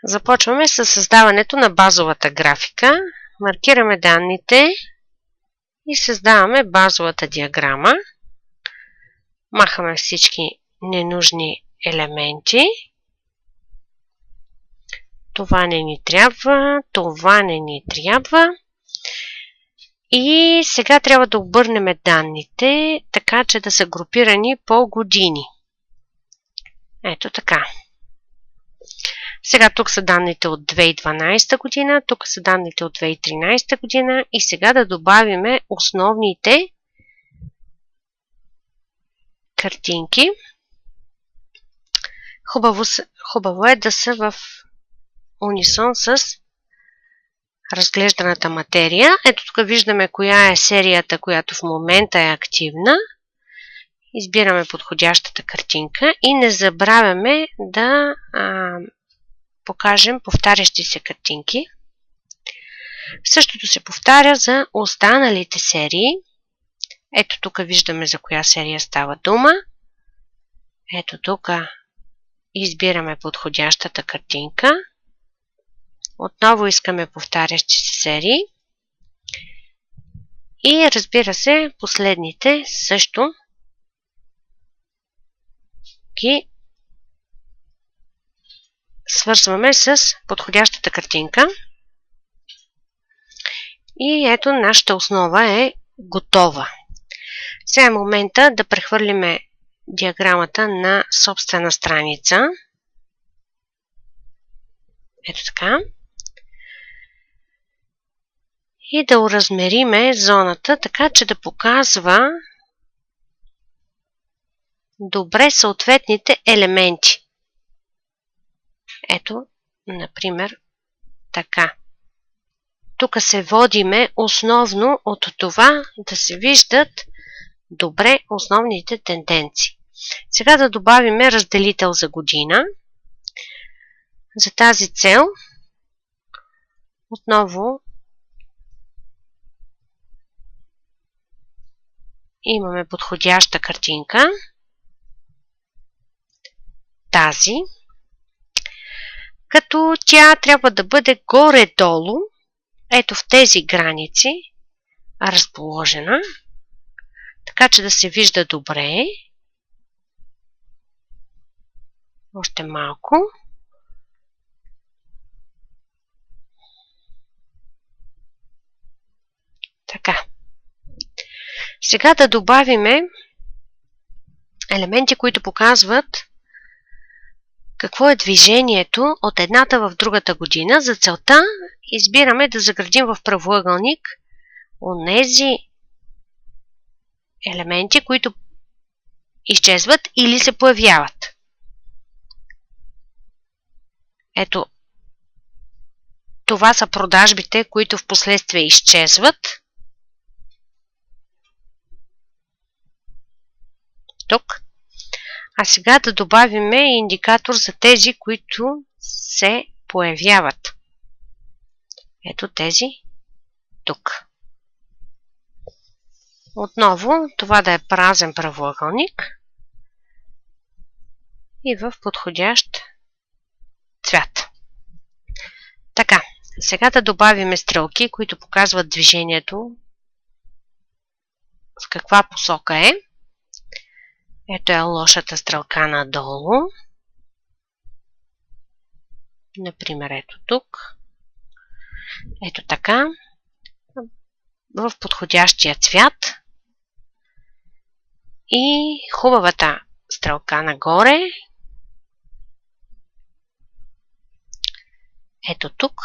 Започваме с създаването на базовата графика. Маркираме данните и създаваме базовата диаграма. Махаме всички ненужни елементи. Това не ни трябва, това не ни трябва. И сега трябва да обърнем данните, така че да са групирани по години. Ето така. Сега тук са данните от 2012 година, тук са данните от 2013 година и сега да добавиме основните картинки. Хубаво е да са в унисон с разглежданата материя. Ето тук виждаме коя е серията, която в момента е активна. Избираме подходящата картинка и не забравяме да покажем повтарящи се картинки. Същото се повтаря за останалите серии. Ето тук виждаме за коя серия става дума. Ето тук избираме подходящата картинка. Отново искаме повтарящи се серии. И разбира се, последните също ги свързваме с подходящата картинка. И ето нашата основа е готова. Сега е момента да прехвърлиме диаграмата на собствена страница. Ето така. И да уразмериме зоната, така че да показва добре съответните елементи. Ето, например, така. Тук се водиме основно от това да се виждат добре основните тенденции. Сега да добавиме разделител за година. За тази цел отново имаме подходяща картинка. Тази. Като тя трябва да бъде горе-долу, ето в тези граници, разположена, така че да се вижда добре. Още малко. Така. Сега да добавиме елементи, които показват какво е движението от едната в другата година. За целта избираме да заградим в правоъгълник онези елементи, които изчезват или се появяват. Ето, това са продажбите, които в последствие изчезват. Тук. А сега да добавим индикатор за тези, които се появяват. Ето тези тук. Отново това да е празен правоъгълник и в подходящ цвят. Така, сега да добавим стрелки, които показват движението в каква посока е. Ето е лошата стрелка надолу. Например, ето тук. Ето така. В подходящия цвят. И хубавата стрелка нагоре. Ето тук.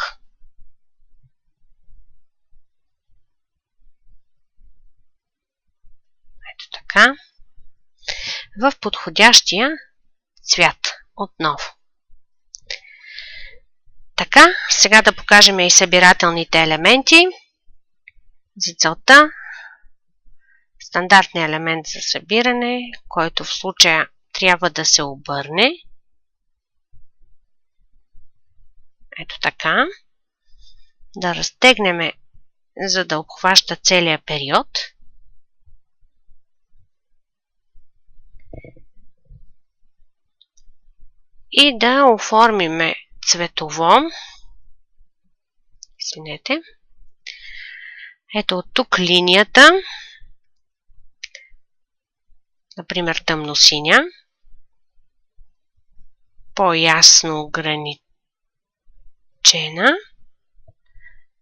Ето така. В подходящия цвят отново. Така, сега да покажем и събирателните елементи. За целта стандартният елемент за събиране, който в случая трябва да се обърне. Ето така. Да разтегнем, за да обхваща целия период. И да оформиме цветово. Извинете. Ето от тук линията. Например, тъмносиня. По-ясно ограничена.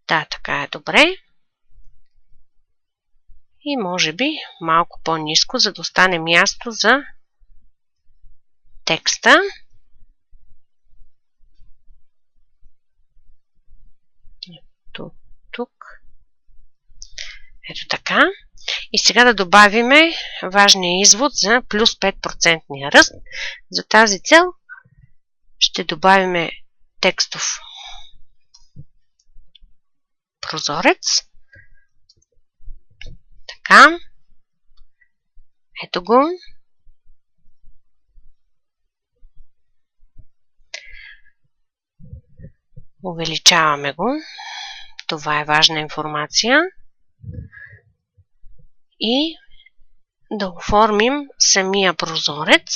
Да, така е добре. И може би малко по-ниско, за да остане място за текста. Тук. Ето така. И сега да добавиме важния извод за плюс 5% ръст. За тази цел ще добавиме текстов прозорец. Така. Ето го. Увеличаваме го. Това е важна информация. И да оформим самия прозорец,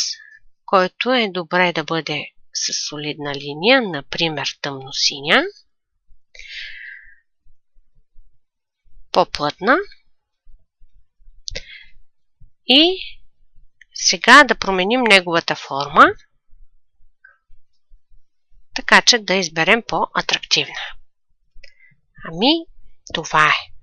който е добре да бъде с солидна линия, например тъмносиня, по-плътна. И сега да променим неговата форма, така че да изберем по-атрактивна. Ами, това е.